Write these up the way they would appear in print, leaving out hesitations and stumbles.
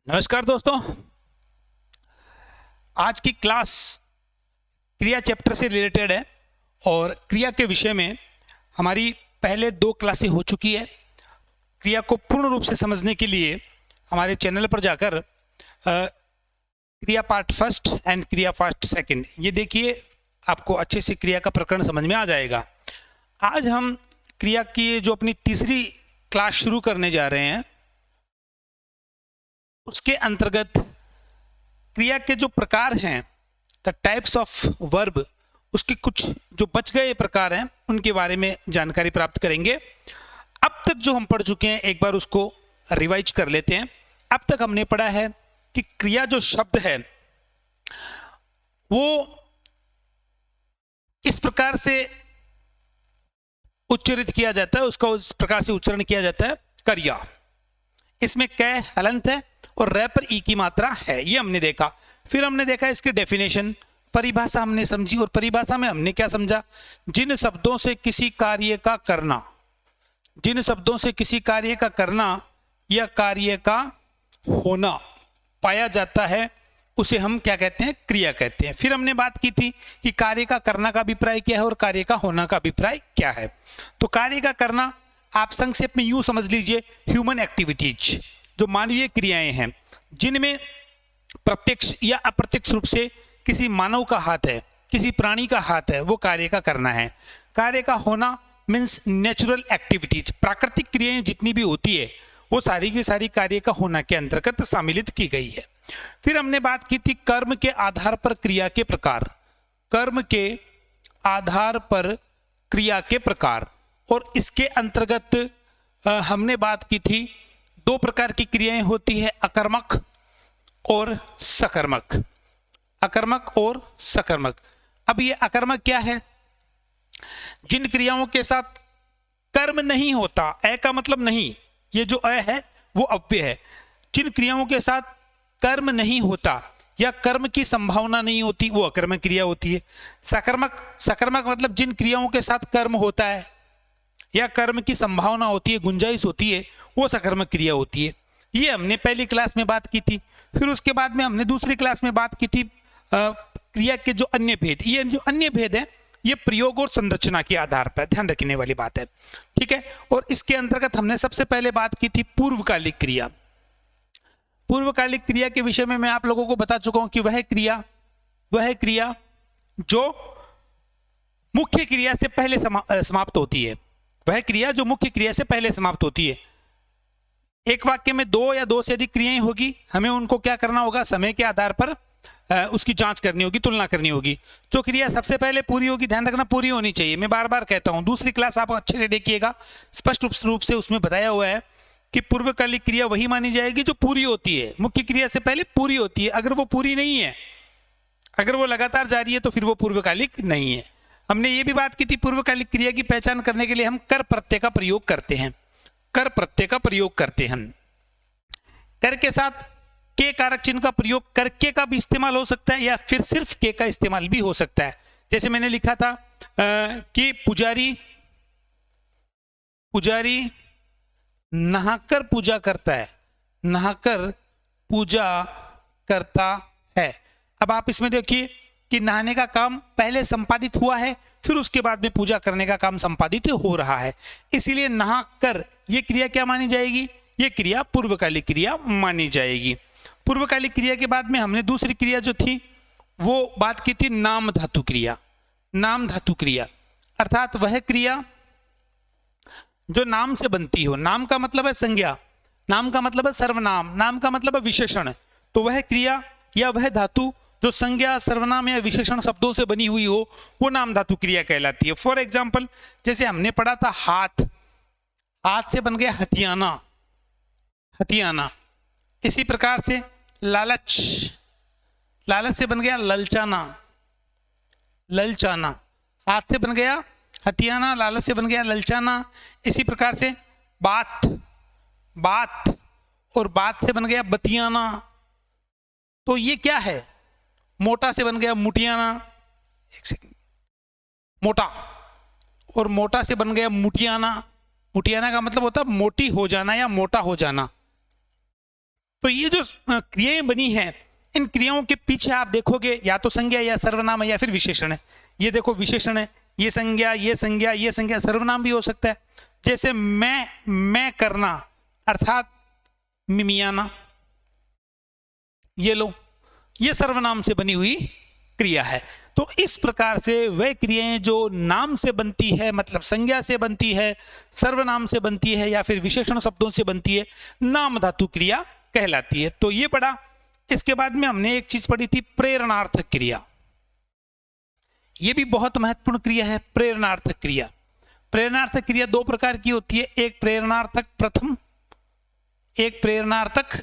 नमस्कार दोस्तों, आज की क्लास क्रिया चैप्टर से रिलेटेड है और क्रिया के विषय में हमारी पहले 2 क्लासें हो चुकी है। क्रिया को पूर्ण रूप से समझने के लिए हमारे चैनल पर जाकर क्रिया पार्ट फर्स्ट एंड क्रिया पार्ट सेकंड ये देखिए, आपको अच्छे से क्रिया का प्रकरण समझ में आ जाएगा। आज हम क्रिया की जो अपनी तीसरी क्लास शुरू करने जा रहे हैं, उसके अंतर्गत क्रिया के जो प्रकार हैं, द टाइप्स ऑफ वर्ब, उसके कुछ जो बच गए प्रकार हैं उनके बारे में जानकारी प्राप्त करेंगे। अब तक जो हम पढ़ चुके हैं एक बार उसको रिवाइज कर लेते हैं। अब तक हमने पढ़ा है कि क्रिया जो शब्द है वो इस प्रकार से उच्चारित किया जाता है, उसका उस प्रकार से उच्चारण किया जाता है क्रिया। इसमें कै हलंत है और रै पर ई की मात्रा है, ये हमने देखा। फिर हमने देखा इसके डेफिनेशन, परिभाषा हमने समझी और परिभाषा में हमने क्या समझा, जिन शब्दों से किसी कार्य का करना, जिन शब्दों से किसी कार्य का करना या कार्य का होना पाया जाता है उसे हम क्या कहते हैं, क्रिया कहते हैं। फिर हमने बात की थी कि कार्य का करना का अभिप्राय क्या है और कार्य का होना का अभिप्राय क्या है। तो कार्य का करना आप संक्षेप में यूं समझ लीजिए, ह्यूमन एक्टिविटीज, जो मानवीय क्रियाएं हैं जिनमें प्रत्यक्ष या अप्रत्यक्ष रूप से किसी मानव का हाथ है, किसी प्राणी का हाथ है, वो कार्य का करना है। कार्य का होना मीन्स नेचुरल एक्टिविटीज, प्राकृतिक क्रियाएं जितनी भी होती है वो सारी की सारी कार्य का होना के अंतर्गत सम्मिलित की गई है। फिर हमने बात की थी कर्म के आधार पर क्रिया के प्रकार, कर्म के आधार पर क्रिया के प्रकार, और इसके अंतर्गत हमने बात की थी 2 प्रकार की क्रियाएं होती है, अकर्मक और सकर्मक। अकर्मक और सकर्मक। अब ये अकर्मक क्या है, जिन क्रियाओं के साथ कर्म नहीं होता, ए का मतलब नहीं, ये जो ए है वो अव्यय है। जिन क्रियाओं के साथ कर्म नहीं होता या कर्म की संभावना नहीं होती वो अकर्मक क्रिया होती है। सकर्मक, सकर्मक मतलब जिन क्रियाओं के साथ कर्म होता है या कर्म की संभावना होती है, गुंजाइश होती है, वो सकर्मक क्रिया होती है। ये हमने पहली क्लास में बात की थी। फिर उसके बाद में हमने दूसरी क्लास में बात की थी क्रिया के जो अन्य भेद। ये जो अन्य भेद है ये प्रयोग और संरचना के आधार पर ध्यान रखने वाली बात है, ठीक है। और इसके अंतर्गत हमने सबसे पहले बात की थी पूर्वकालिक क्रिया। पूर्वकालिक क्रिया के विषय में मैं आप लोगों को बता चुका हूं कि वह क्रिया जो मुख्य क्रिया से पहले समाप्त होती है, वह क्रिया जो मुख्य क्रिया से पहले समाप्त होती है। एक वाक्य में 2 या 2 से अधिक क्रियाएं होगी, हमें उनको क्या करना होगा, समय के आधार पर उसकी जांच करनी होगी, तुलना करनी होगी। जो क्रिया सबसे पहले पूरी होगी, ध्यान रखना पूरी होनी चाहिए, मैं बार बार कहता हूं। दूसरी क्लास आप अच्छे से देखिएगा, स्पष्ट रूप से उसमें बताया हुआ है कि पूर्वकालिक क्रिया वही मानी जाएगी जो पूरी होती है, मुख्य क्रिया से पहले पूरी होती है। अगर वो पूरी नहीं है, अगर वो लगातार जारी है तो फिर वो पूर्वकालिक नहीं है। हमने ये भी बात की थी पूर्वकालिक क्रिया की पहचान करने के लिए हम कर प्रत्यय का प्रयोग करते हैं, कर प्रत्यय का प्रयोग करते हैं। कर के साथ के कारक चिन्ह का प्रयोग करके का भी इस्तेमाल हो सकता है या फिर सिर्फ के का इस्तेमाल भी हो सकता है। जैसे मैंने लिखा था कि पुजारी नहाकर पूजा करता है, नहाकर पूजा करता है। अब आप इसमें देखिए कि नहाने का काम पहले संपादित हुआ है, फिर उसके बाद में पूजा करने का काम संपादित हो रहा है, इसीलिए नहाकर ये क्रिया क्या मानी जाएगी, ये क्रिया पूर्वकालिक क्रिया मानी जाएगी। पूर्वकालिक क्रिया के बाद में हमने दूसरी क्रिया जो थी वो बात की थी नाम धातु क्रिया। नाम धातु क्रिया अर्थात वह क्रिया जो नाम से बनती हो। नाम का मतलब है संज्ञा, नाम का मतलब है सर्वनाम, नाम का मतलब है विशेषण। तो वह क्रिया या वह धातु जो संज्ञा, सर्वनाम या विशेषण शब्दों से बनी हुई हो वो नाम धातु क्रिया कहलाती है। फॉर एग्जाम्पल जैसे हमने पढ़ा था हाथ, हाथ से बन गया हथियाना, हथियाना। इसी प्रकार से लालच, लालच से बन गया ललचाना, ललचाना। हाथ से बन गया हथियाना, लालच से बन गया ललचाना। इसी प्रकार से बात, बात और बात से बन गया बतियाना। तो ये क्या है, मोटा से बन गया मुटियाना, एक सेकंड, मोटा, और मोटा से बन गया मुटियाना। मुटियाना का मतलब होता है मोटी हो जाना या मोटा हो जाना। तो ये जो क्रियाएं बनी हैं, इन क्रियाओं के पीछे आप देखोगे या तो संज्ञा या सर्वनाम है या फिर विशेषण है। ये देखो विशेषण है, ये संज्ञा, ये संज्ञा, ये संज्ञा, सर्वनाम भी हो सकता है। जैसे मैं करना अर्थात मिमियाना, ये लो, ये सर्वनाम से बनी हुई क्रिया है। तो इस प्रकार से वह क्रियाएं जो नाम से बनती है, मतलब संज्ञा से बनती है, सर्वनाम से बनती है या फिर विशेषण शब्दों से बनती है, नाम धातु क्रिया कहलाती है। तो ये पढ़ा। इसके बाद में हमने एक चीज पढ़ी थी, प्रेरणार्थक क्रिया। यह भी बहुत महत्वपूर्ण क्रिया है, प्रेरणार्थक क्रिया। प्रेरणार्थक क्रिया दो प्रकार की होती है, एक प्रेरणार्थक प्रथम, एक प्रेरणार्थक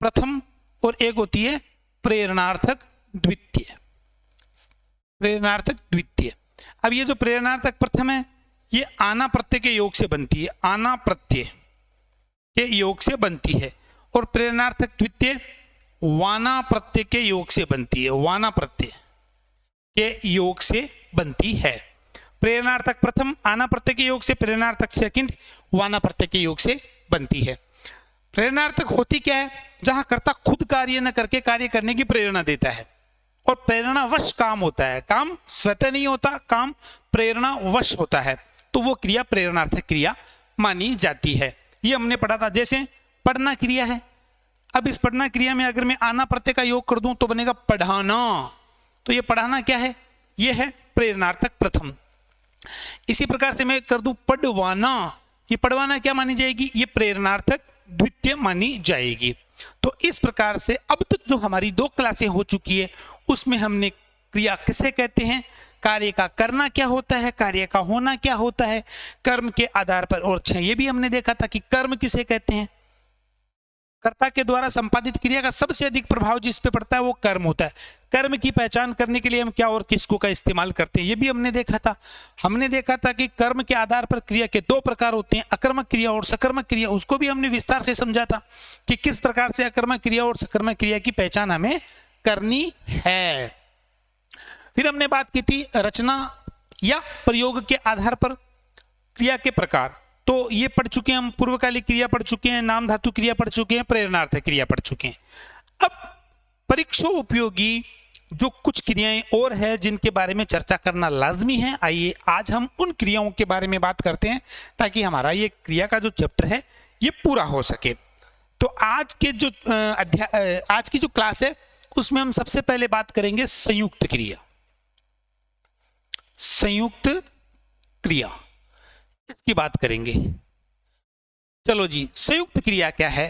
प्रथम, और एक होती है प्रेरणार्थक द्वितीय। प्रेरणार्थक द्वितीय। अब ये जो प्रेरणार्थक प्रथम है, ये आना प्रत्यय के योग से बनती है, आना प्रत्यय के योग से बनती है। और प्रेरणार्थक द्वितीय वाना प्रत्यय के योग से बनती है, वाना प्रत्यय के योग से बनती है। प्रेरणार्थक प्रथम आना प्रत्यय के योग से, प्रेरणार्थक सेकंड वाना प्रत्यय के योग से बनती है। प्रेरणार्थक होती क्या है? जहां कर्ता खुद कार्य न करके कार्य करने की प्रेरणा देता है, और प्रेरणावश काम होता है। काम स्वतः नहीं होता, काम प्रेरणावश होता है, तो वो क्रिया प्रेरणार्थक क्रिया मानी जाती है। ये हमने पढ़ा था। जैसे पढ़ना क्रिया है, अब इस पढ़ना क्रिया में अगर मैं आना प्रत्यय का योग कर दूं तो बनेगा पढ़ाना। तो ये पढ़ाना क्या है? ये है प्रेरणार्थक प्रथम। इसी प्रकार से मैं कर दूं पढ़वाना, ये पढ़वाना क्या मानी जाएगी? ये प्रेरणार्थक द्वितीय मानी जाएगी। तो इस प्रकार से अब तक जो हमारी दो क्लासें हो चुकी है, उसमें हमने क्रिया किसे कहते हैं, कार्य का करना क्या होता है, कार्य का होना क्या होता है, कर्म के आधार पर, और ये भी हमने देखा था कि कर्म किसे कहते हैं। कर्ता के द्वारा संपादित क्रिया का सबसे अधिक प्रभाव जिस पे पड़ता है वो कर्म होता है। कर्म की पहचान करने के लिए हम क्या और किसको का इस्तेमाल करते हैं, ये भी हमने देखा था। हमने देखा था कि कर्म के आधार पर क्रिया के दो प्रकार होते हैं, अकर्मक क्रिया और सकर्मक क्रिया। उसको भी हमने विस्तार से समझा था कि किस प्रकार से अकर्मक क्रिया और सकर्मक क्रिया की पहचान हमें करनी है। फिर हमने बात की थी रचना या प्रयोग के आधार पर क्रिया के प्रकार। तो ये पढ़ चुके हैं हम, पूर्वकालिक क्रिया पढ़ चुके हैं, नाम धातु क्रिया पढ़ चुके हैं, प्रेरणार्थक क्रिया पढ़ चुके हैं। अब परीक्षा उपयोगी जो कुछ क्रियाएं और है जिनके बारे में चर्चा करना लाजमी है, आइए आज हम उन क्रियाओं के बारे में बात करते हैं ताकि हमारा ये क्रिया का जो चैप्टर है ये पूरा हो सके। तो आज के जो आज की जो क्लास है उसमें हम सबसे पहले बात करेंगे संयुक्त क्रिया। संयुक्त क्रिया इसकी बात करेंगे। चलो जी, संयुक्त क्रिया क्या है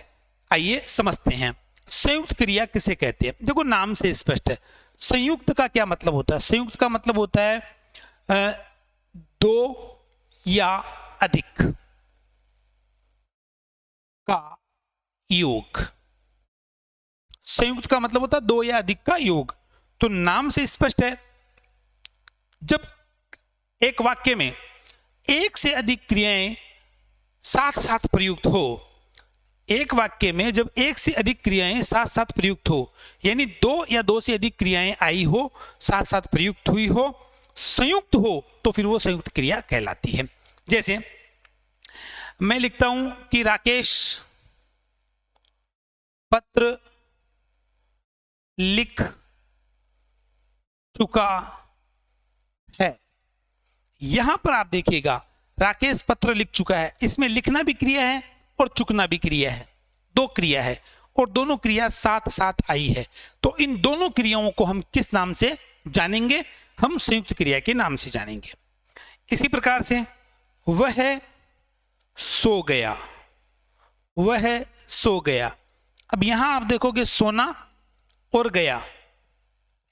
आइए समझते हैं। संयुक्त क्रिया किसे कहते हैं? देखो नाम से स्पष्ट है। संयुक्त का क्या मतलब होता है? संयुक्त का मतलब होता है दो या अधिक का योग। संयुक्त का मतलब होता है दो या अधिक का योग। तो नाम से स्पष्ट है, जब एक वाक्य में एक से अधिक क्रियाएं साथ साथ प्रयुक्त हो, एक वाक्य में जब एक से अधिक क्रियाएं साथ साथ प्रयुक्त हो, यानी दो या दो से अधिक क्रियाएं आई हो, साथ साथ प्रयुक्त हुई हो, संयुक्त हो, तो फिर वो संयुक्त क्रिया कहलाती है। जैसे मैं लिखता हूं कि राकेश पत्र लिख चुका है। यहां पर आप देखिएगा राकेश पत्र लिख चुका है, इसमें लिखना भी क्रिया है और चुकना भी क्रिया है, दो क्रिया है और दोनों क्रिया साथ साथ आई है। तो इन दोनों क्रियाओं को हम किस नाम से जानेंगे? हम संयुक्त क्रिया के नाम से जानेंगे। इसी प्रकार से वह सो गया, वह सो गया। अब यहां आप देखोगे सोना और गया,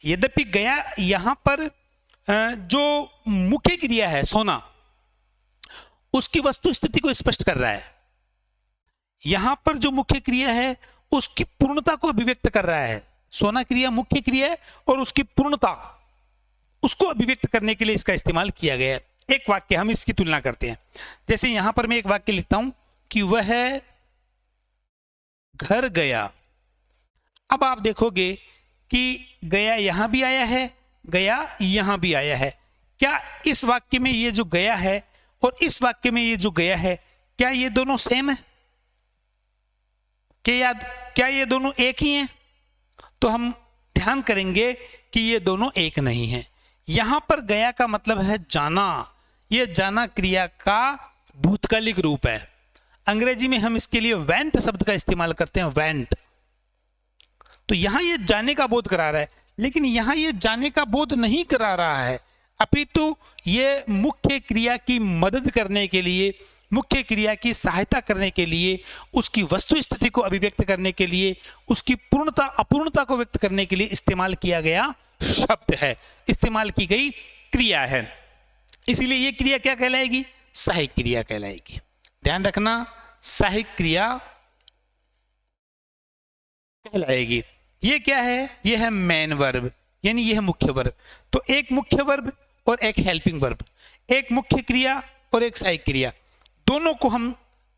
यद्यपि गया यहां पर जो मुख्य क्रिया है सोना, उसकी वस्तु स्थिति को स्पष्ट कर रहा है। यहां पर जो मुख्य क्रिया है उसकी पूर्णता को अभिव्यक्त कर रहा है। सोना क्रिया मुख्य क्रिया है और उसकी पूर्णता, उसको अभिव्यक्त करने के लिए इसका इस्तेमाल किया गया है। एक वाक्य हम इसकी तुलना करते हैं। जैसे यहां पर मैं एक वाक्य लिखता हूं कि वह घर गया। अब आप देखोगे कि गया यहां भी आया है, गया यहां भी आया है। क्या इस वाक्य में ये जो गया है और इस वाक्य में ये जो गया है, क्या ये दोनों सेम है? क्या ये दोनों एक ही हैं? तो हम ध्यान करेंगे कि ये दोनों एक नहीं हैं। यहां पर गया का मतलब है जाना। ये जाना क्रिया का भूतकालिक रूप है। अंग्रेजी में हम इसके लिए वेंट शब्द का इस्तेमाल करते हैं, वेंट। तो यहां ये जाने का बोध करा रहा है, लेकिन यहां ये जाने का बोध नहीं करा रहा है, अपितु ये मुख्य क्रिया की मदद करने के लिए, मुख्य क्रिया की सहायता करने के लिए, उसकी वस्तु स्थिति को अभिव्यक्त करने के लिए, उसकी पूर्णता अपूर्णता को व्यक्त करने के लिए इस्तेमाल किया गया शब्द है, इस्तेमाल की गई क्रिया है। इसीलिए ये क्रिया क्या कहलाएगी? सहायक क्रिया कहलाएगी। ध्यान रखना, सहायक क्रिया कहलाएगी। ये क्या है? ये है मेन वर्ब, यानी ये है मुख्य वर्ब। तो एक मुख्य वर्ब और एक हेल्पिंग वर्ब, एक मुख्य क्रिया और एक सहायक क्रिया, दोनों को हम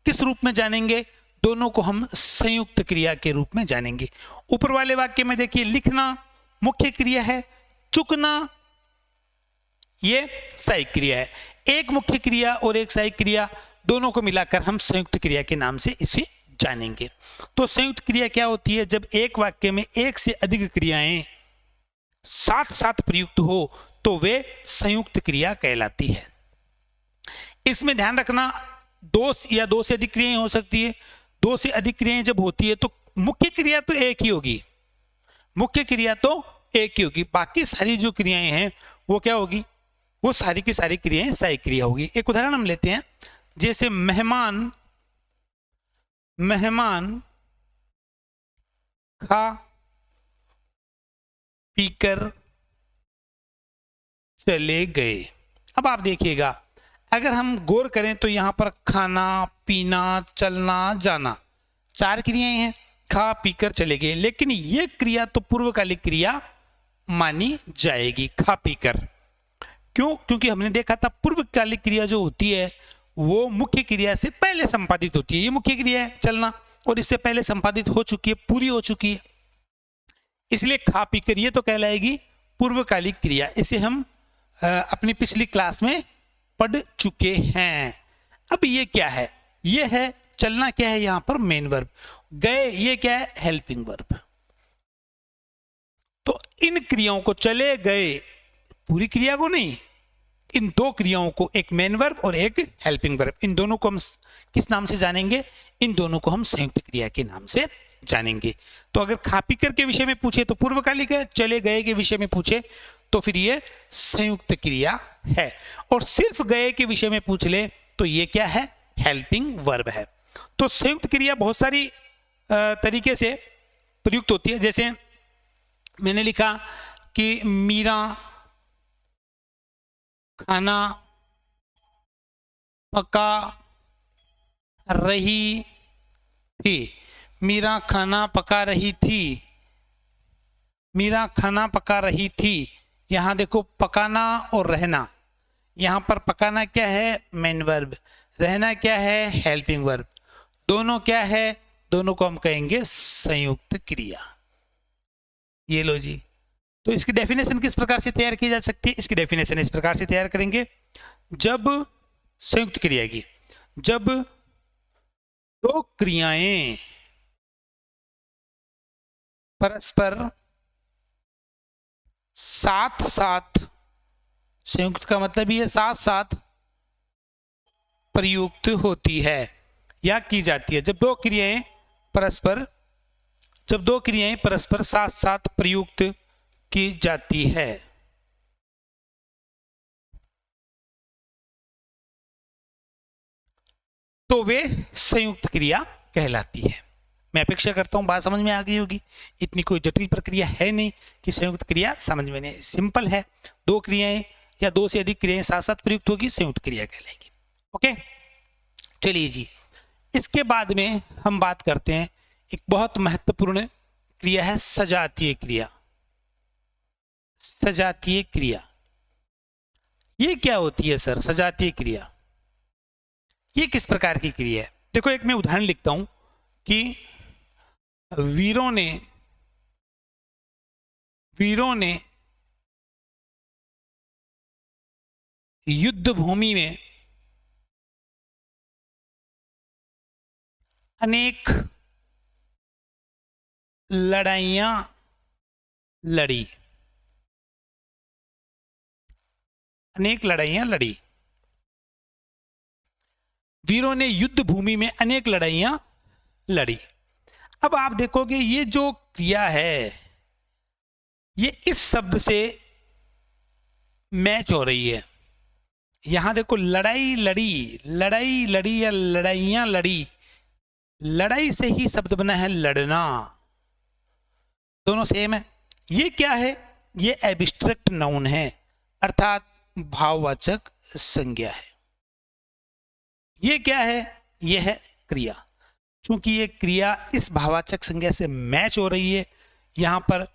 किस रूप में जानेंगे? दोनों को हम संयुक्त क्रिया के रूप में जानेंगे। ऊपर वाले वाक्य में देखिए, लिखना मुख्य क्रिया है, चुकना ये सहायक क्रिया है। एक मुख्य क्रिया और एक सहायक क्रिया, दोनों को मिलाकर हम संयुक्त क्रिया के नाम से इसे जानेंगे। तो संयुक्त क्रिया क्या होती है? जब एक वाक्य में एक से अधिक क्रियाएं साथ साथ प्रयुक्त हो तो वे संयुक्त क्रिया कहलाती है। इसमें ध्यान रखना, दो से अधिक क्रियाएं हो सकती है। दो से अधिक क्रियाएं जब होती है तो मुख्य क्रिया तो एक ही होगी, मुख्य क्रिया तो एक ही होगी, बाकी सारी जो क्रियाएं हैं वो क्या होगी? वो सारी की सारी क्रियाएं सहायक क्रिया होगी। एक उदाहरण हम लेते हैं, जैसे मेहमान खा पीकर चले गए। अब आप देखिएगा, अगर हम गौर करें तो यहां पर खाना, पीना, चलना, जाना, चार क्रियाएं हैं। खा पीकर चले गए, लेकिन यह क्रिया तो पूर्वकालिक क्रिया मानी जाएगी, खा पीकर। क्यों? क्योंकि हमने देखा था पूर्वकालिक क्रिया जो होती है वो मुख्य क्रिया से पहले संपादित होती है। ये मुख्य क्रिया है चलना, और इससे पहले संपादित हो चुकी है, पूरी हो चुकी है, इसलिए खा पीकर ये तो कहलाएगी पूर्वकालिक क्रिया। इसे हम अपनी पिछली क्लास में पढ़ चुके हैं। अब ये क्या है? ये है चलना, क्या है यहां पर? Main verb. गए, ये क्या है? Helping verb. तो इन क्रियाओं को, चले गए पूरी क्रिया को नहीं, इन दो क्रियाओं को, एक मेन वर्ब और एक हेल्पिंग वर्ब, इन दोनों को हम किस नाम से जानेंगे? इन दोनों को हम संयुक्त क्रिया के नाम से जानेंगे। तो अगर खा पीकर के विषय में पूछे तो पूर्वकालिक है, चले गए के विषय में पूछे तो फिर ये संयुक्त क्रिया है, और सिर्फ गए के विषय में पूछ ले तो ये क्या है? हेल्पिंग वर्ब है। तो संयुक्त क्रिया बहुत सारी तरीके से प्रयुक्त होती है। जैसे मैंने लिखा कि मीरा खाना पका रही थी। मीरा खाना पका रही थी, मीरा खाना पका रही थी। यहां देखो, पकाना और रहना, यहां पर पकाना क्या है? मेन वर्ब, रहना क्या है? Helping verb. दोनों क्या है? दोनों को हम कहेंगे संयुक्त क्रिया। ये लो जी। तो इसकी डेफिनेशन किस प्रकार से तैयार की जा सकती है? इसकी डेफिनेशन इस प्रकार से तैयार करेंगे, जब संयुक्त क्रिया की, जब दो क्रियाएं परस्पर साथ साथ, संयुक्त का मतलब ही है साथ साथ प्रयुक्त होती है या की जाती है। जब दो क्रियाएं परस्पर साथ साथ प्रयुक्त की जाती है, तो वे संयुक्त क्रिया कहलाती है। मैं अपेक्षा करता हूं बात समझ में आ गई होगी। इतनी कोई जटिल प्रक्रिया है नहीं कि संयुक्त क्रिया समझ में नहीं, सिंपल है। दो क्रियाएं या दो से अधिक क्रियाएं साथ साथ प्रयुक्त होगी, संयुक्त क्रिया कहलाएगी। ओके, चलिए जी। इसके बाद में हम बात करते हैं, एक बहुत महत्वपूर्ण क्रिया है सजातीय क्रिया। सजातीय क्रिया ये क्या होती है सर? सजातीय क्रिया ये किस प्रकार की क्रिया है? देखो, एक मैं उदाहरण लिखता हूं कि वीरों ने युद्ध भूमि में अनेक लड़ाइयां लड़ी, अनेक लड़ाइयां लड़ी। वीरों ने युद्ध भूमि में अनेक लड़ाइयां लड़ी। अब आप देखोगे ये जो क्रिया है ये इस शब्द से मैच हो रही है। यहां देखो लड़ाई लड़ी, लड़ाई लड़ी या लड़ाइयां लड़ी, लड़ाई से ही शब्द बना है लड़ना, दोनों सेम है। ये क्या है? ये एब्स्ट्रैक्ट नाउन है अर्थात भाववाचक संज्ञा है। ये क्या है? ये है क्रिया। चूंकि ये क्रिया इस भाववाचक संज्ञा से मैच हो रही है, यहां पर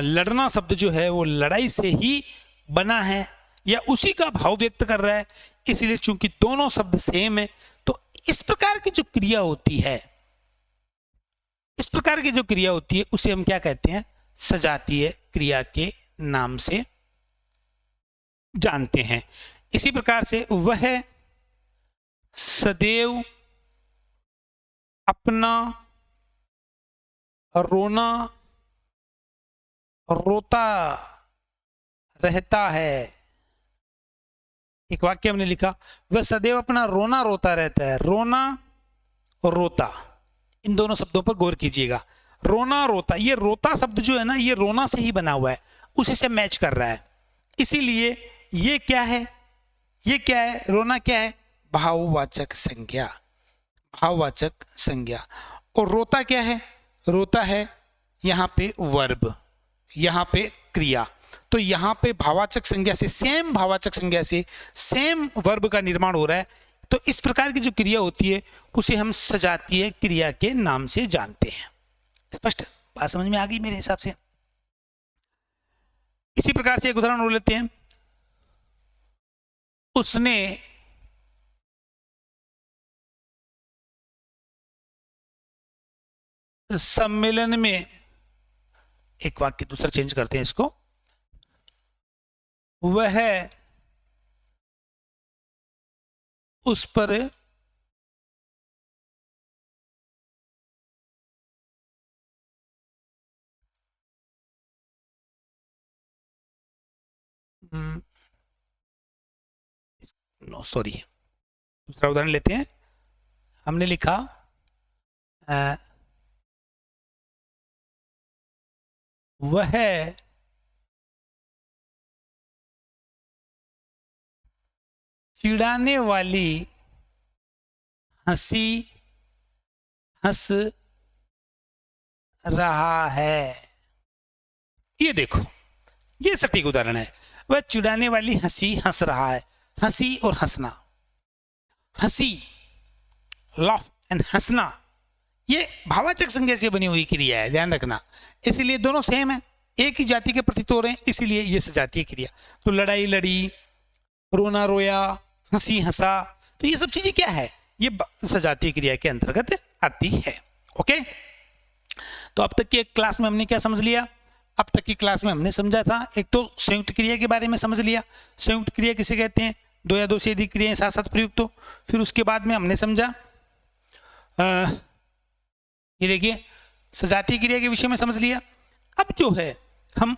लड़ना शब्द जो है वो लड़ाई से ही बना है या उसी का भाव व्यक्त कर रहा है, इसलिए चूंकि दोनों शब्द सेम है तो इस प्रकार की जो क्रिया होती है, इस प्रकार की जो क्रिया होती है उसे हम क्या कहते हैं? सजातीय क्रिया के नाम से जानते हैं। इसी प्रकार से वह सदैव अपना रोना रोता रहता है। एक वाक्य हमने लिखा, वह सदैव अपना रोना रोता रहता है। रोना और रोता, इन दोनों शब्दों पर गौर कीजिएगा। रोना रोता, ये रोता शब्द जो है ना ये रोना से ही बना हुआ है, उसी से मैच कर रहा है। इसीलिए ये क्या है? ये क्या है? रोना क्या है? भाववाचक संज्ञा, भाववाचक संज्ञा। और रोता क्या है? रोता है यहां पे वर्ब, यहां पे क्रिया। तो यहां पे भाववाचक संज्ञा से, सेम भाववाचक संज्ञा से सेम वर्ब का निर्माण हो रहा है। तो इस प्रकार की जो क्रिया होती है उसे हम सजातीय क्रिया के नाम से जानते हैं। स्पष्ट बात समझ में आ गई मेरे हिसाब से? इसी प्रकार से एक उदाहरण और लेते हैं। उसने सम्मेलन में, एक वाक्य दूसरा चेंज करते हैं इसको, वह उस पर नो सॉरी, दूसरा उदाहरण लेते हैं। हमने लिखा वह चिढ़ाने वाली हंसी हंस रहा है। ये देखो, ये सटीक उदाहरण है। वह चिढ़ाने वाली हंसी हंस रहा है। हंसी और हंसना, हंसी लाफ एंड हंसना, ये भाववाचक संज्ञा से बनी हुई क्रिया है, ध्यान रखना। इसलिए दोनों सेम है, एक ही जाति के प्रतीत हो रहे हैं, इसीलिए ये सजातीय क्रिया। तो लड़ाई लड़ी, रोना रोया, हंसी हंसा, तो ये सब चीजें क्या है? ये सजातीय क्रिया के अंतर्गत आती है। ओके, तो अब तक की क्लास में हमने क्या समझ लिया? अब तक की क्लास में हमने समझा था, एक तो संयुक्त क्रिया के बारे में समझ लिया। संयुक्त क्रिया किसे कहते हैं? दो या दो से अधिक क्रियाएं साथ साथ प्रयुक्त हो। फिर उसके बाद में हमने समझा ये देखिए सजातीय क्रिया के विषय में समझ लिया। अब जो है हम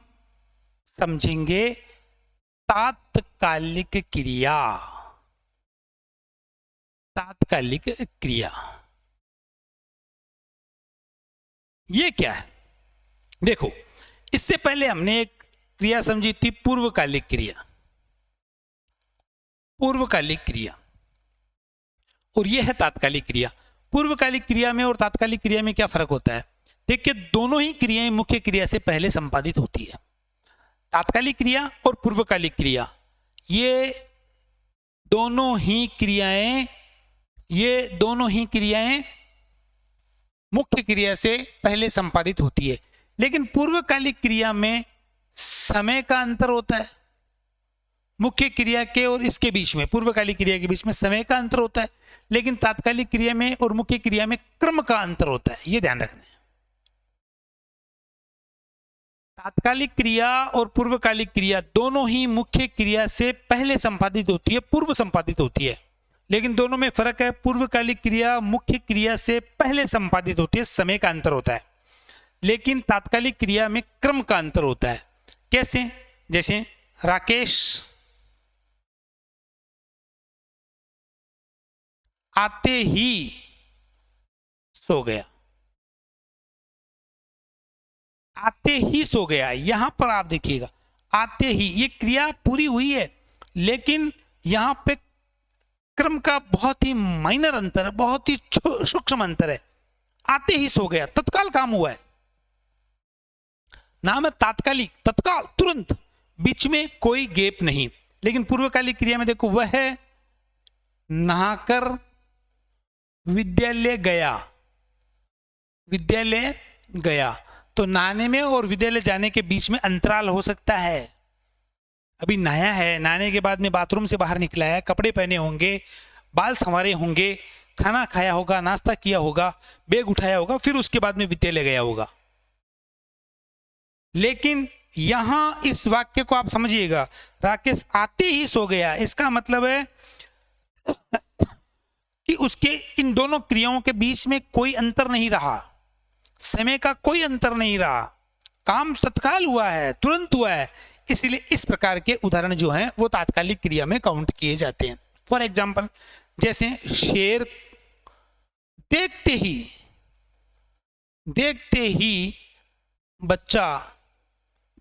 समझेंगे तात्कालिक क्रिया। तात्कालिक क्रिया ये क्या है? देखो, इससे पहले हमने एक क्रिया समझी थी पूर्वकालिक क्रिया। पूर्वकालिक क्रिया और यह है तात्कालिक क्रिया। पूर्वकालिक क्रिया में और तात्कालिक क्रिया में क्या फर्क होता है? देखिए, दोनों ही क्रियाएं मुख्य क्रिया से पहले संपादित होती है। तात्कालिक क्रिया और पूर्वकालिक क्रिया, ये दोनों ही क्रियाएं मुख्य क्रिया से पहले संपादित होती है। लेकिन पूर्वकालिक क्रिया में समय का अंतर होता है। मुख्य क्रिया के और इसके बीच में, पूर्वकालिक क्रिया के बीच में समय का अंतर होता है, लेकिन तात्कालिक क्रिया में और मुख्य क्रिया में क्रम का अंतर होता है। ये ध्यान रखना है। तात्कालिक क्रिया और पूर्वकालिक क्रिया दोनों ही मुख्य क्रिया से पहले संपादित होती है, पूर्व संपादित होती है। लेकिन दोनों में फर्क है, पूर्वकालिक क्रिया मुख्य क्रिया से पहले संपादित होती है, समय का अंतर होता है। लेकिन तात्कालिक क्रिया में क्रम का अंतर होता है। कैसे? जैसे राकेश आते ही सो गया, आते ही सो गया। यहां पर आप देखिएगा आते ही, ये क्रिया पूरी हुई है, लेकिन यहां पे क्रम का बहुत ही माइनर अंतर है, बहुत ही सूक्ष्म अंतर है। आते ही सो गया, तत्काल काम हुआ है, नाम है तात्कालिक, तत्काल, तुरंत, बीच में कोई गैप नहीं। लेकिन पूर्वकालिक क्रिया में देखो, वह नहाकर विद्यालय गया, विद्यालय गया, तो नहाने में और विद्यालय जाने के बीच में अंतराल हो सकता है। अभी नहाया है, नहाने के बाद में बाथरूम से बाहर निकला है, कपड़े पहने होंगे, बाल संवारे होंगे, खाना खाया होगा, नाश्ता किया होगा, बैग उठाया होगा, फिर उसके बाद में विद्यालय गया होगा। लेकिन यहां इस वाक्य को आप समझिएगा, राकेश आते ही सो गया, इसका मतलब है कि उसके इन दोनों क्रियाओं के बीच में कोई अंतर नहीं रहा, समय का कोई अंतर नहीं रहा, काम तत्काल हुआ है, तुरंत हुआ है। इसीलिए इस प्रकार के उदाहरण जो हैं वो तात्कालिक क्रिया में काउंट किए जाते हैं। फॉर एग्जाम्पल, जैसे शेर देखते ही बच्चा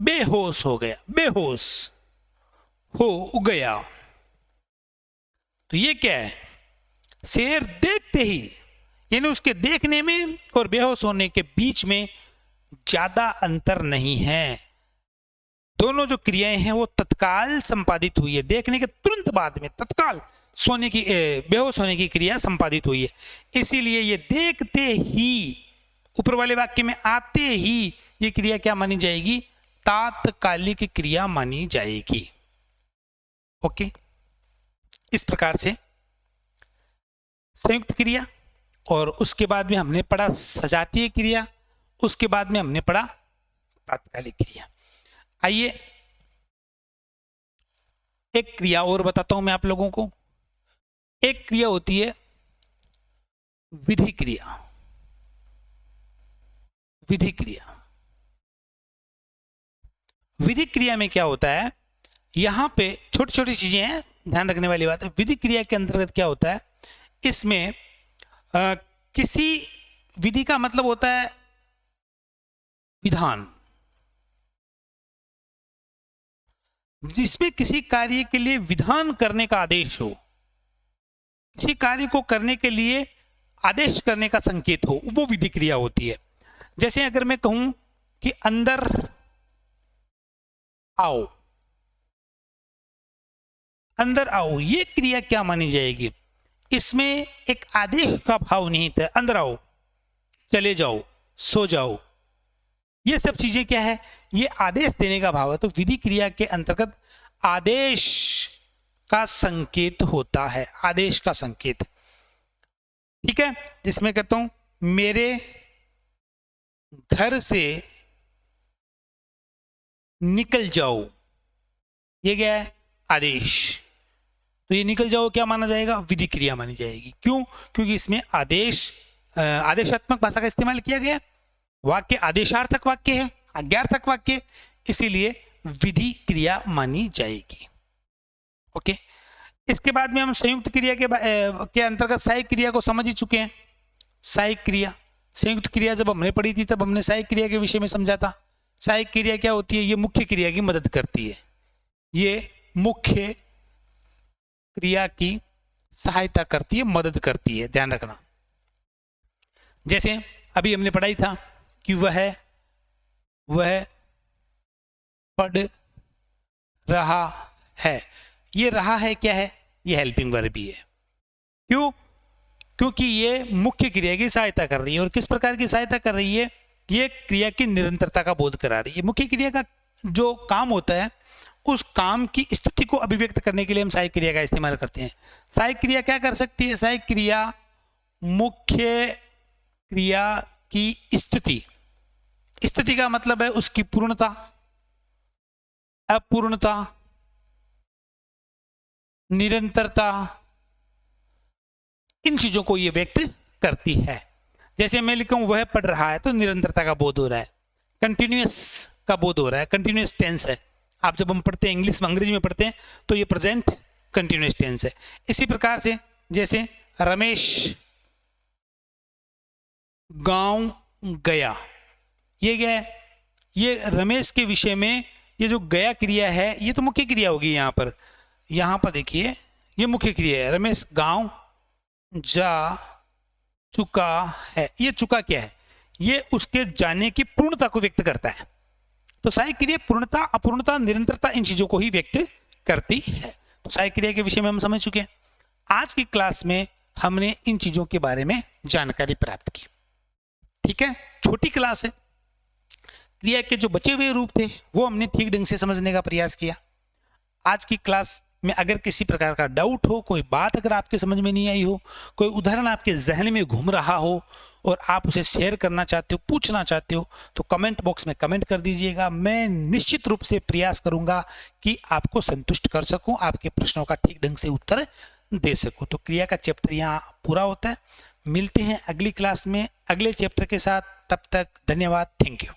बेहोश हो गया, बेहोश हो गया, तो ये क्या है? शेर देखते ही, यानी उसके देखने में और बेहोश होने के बीच में ज्यादा अंतर नहीं है। दोनों जो क्रियाएं हैं वो तत्काल संपादित हुई है, देखने के तुरंत बाद में तत्काल सोने की बेहोश होने की क्रिया संपादित हुई है। इसीलिए ये देखते ही, ऊपर वाले वाक्य में आते ही, ये क्रिया क्या मानी जाएगी? तात्कालिक क्रिया मानी जाएगी। ओके, इस प्रकार से संयुक्त क्रिया, और उसके बाद में हमने पढ़ा सजातीय क्रिया, उसके बाद में हमने पढ़ा तात्कालिक क्रिया। आइए एक क्रिया और बताता हूं मैं आप लोगों को। एक क्रिया होती है विधि क्रिया। विधि क्रिया, विधि क्रिया में क्या होता है? यहां पे छोटी छोटी चीजें हैं, ध्यान रखने वाली बात है। विधि क्रिया के अंतर्गत क्या होता है? इसमें किसी विधि का मतलब होता है विधान, जिसमें किसी कार्य के लिए विधान करने का आदेश हो, किसी कार्य को करने के लिए आदेश करने का संकेत हो, वो विधि क्रिया होती है। जैसे अगर मैं कहूं कि अंदर आओ, अंदर आओ, ये क्रिया क्या मानी जाएगी? इसमें एक आदेश का भाव निहित है। अंदर आओ, चले जाओ, सो जाओ, ये सब चीजें क्या है? ये आदेश देने का भाव है। तो विधि क्रिया के अंतर्गत आदेश का संकेत होता है, आदेश का संकेत। ठीक है, जिसमें कहता हूं मेरे घर से निकल जाओ, ये क्या है? आदेश। तो ये निकल जाओ क्या माना जाएगा? विधि क्रिया मानी जाएगी। क्यों? क्योंकि इसमें आदेशात्मक भाषा का इस्तेमाल किया गया, वाक्य आदेशार्थक वाक्य है, आज्ञार्थक वाक्य, इसीलिए विधि क्रिया मानी जाएगी। ओके, इसके बाद में हम संयुक्त क्रिया के अंतर्गत सहायक क्रिया को समझ ही चुके हैं। सहायक क्रिया, संयुक्त क्रिया जब हमने पढ़ी थी तब हमने सहायक क्रिया के विषय में समझा था। सहायक क्रिया क्या होती है? ये मुख्य क्रिया की मदद करती है, ये मुख्य क्रिया की सहायता करती है, मदद करती है, ध्यान रखना। जैसे अभी हमने पढ़ाई था कि वह पढ़ रहा है, ये रहा है क्या है? ये हेल्पिंग वर्ब भी है। क्यों? क्योंकि ये मुख्य क्रिया की सहायता कर रही है। और किस प्रकार की सहायता कर रही है? ये क्रिया की निरंतरता का बोध करा रही है। मुख्य क्रिया का जो काम होता है, उस काम की स्थिति को अभिव्यक्त करने के लिए हम सहायक क्रिया का इस्तेमाल करते हैं। सहायक क्रिया क्या कर सकती है? सहायक क्रिया मुख्य क्रिया की स्थिति, स्थिति का मतलब है उसकी पूर्णता, अपूर्णता, निरंतरता, इन चीजों को ये व्यक्त करती है। जैसे मैं लिखूं वह पढ़ रहा है तो निरंतरता का बोध हो रहा है, कंटिन्यूअस का बोध हो रहा है, कंटिन्यूअस टेंस है। आप जब हम पढ़ते हैं इंग्लिश में, अंग्रेजी में पढ़ते हैं तो ये प्रेजेंट कंटिन्यूअस टेंस है। इसी प्रकार से जैसे रमेश गांव गया, ये क्या है, ये रमेश के विषय में ये जो गया क्रिया है ये तो मुख्य क्रिया होगी। यहाँ पर देखिए ये मुख्य क्रिया है, रमेश गांव जा चुका है। ये चुका क्या है, ये उसके जाने की पूर्णता को व्यक्त करता है। तो सहायक क्रिया पूर्णता, अपूर्णता, निरंतरता इन चीजों को ही व्यक्त करती है। तो सहायक क्रिया के विषय में हम समझ चुके हैं। आज की क्लास में हमने इन चीजों के बारे में जानकारी प्राप्त की। ठीक है, छोटी क्लास है, क्रिया के जो बचे हुए रूप थे वो हमने ठीक ढंग से समझने का प्रयास किया। आज की क्लास में अगर किसी प्रकार का डाउट हो, कोई बात अगर आपके समझ में नहीं आई हो, कोई उदाहरण आपके जहन में घूम रहा हो और आप उसे शेयर करना चाहते हो, पूछना चाहते हो, तो कमेंट बॉक्स में कमेंट कर दीजिएगा। मैं निश्चित रूप से प्रयास करूंगा कि आपको संतुष्ट कर सकूं, आपके प्रश्नों का ठीक ढंग से उत्तर दे सकूं। तो क्रिया का चैप्टर यहाँ पूरा होता है। मिलते हैं अगली क्लास में अगले चैप्टर के साथ। तब तक धन्यवाद, थैंक यू।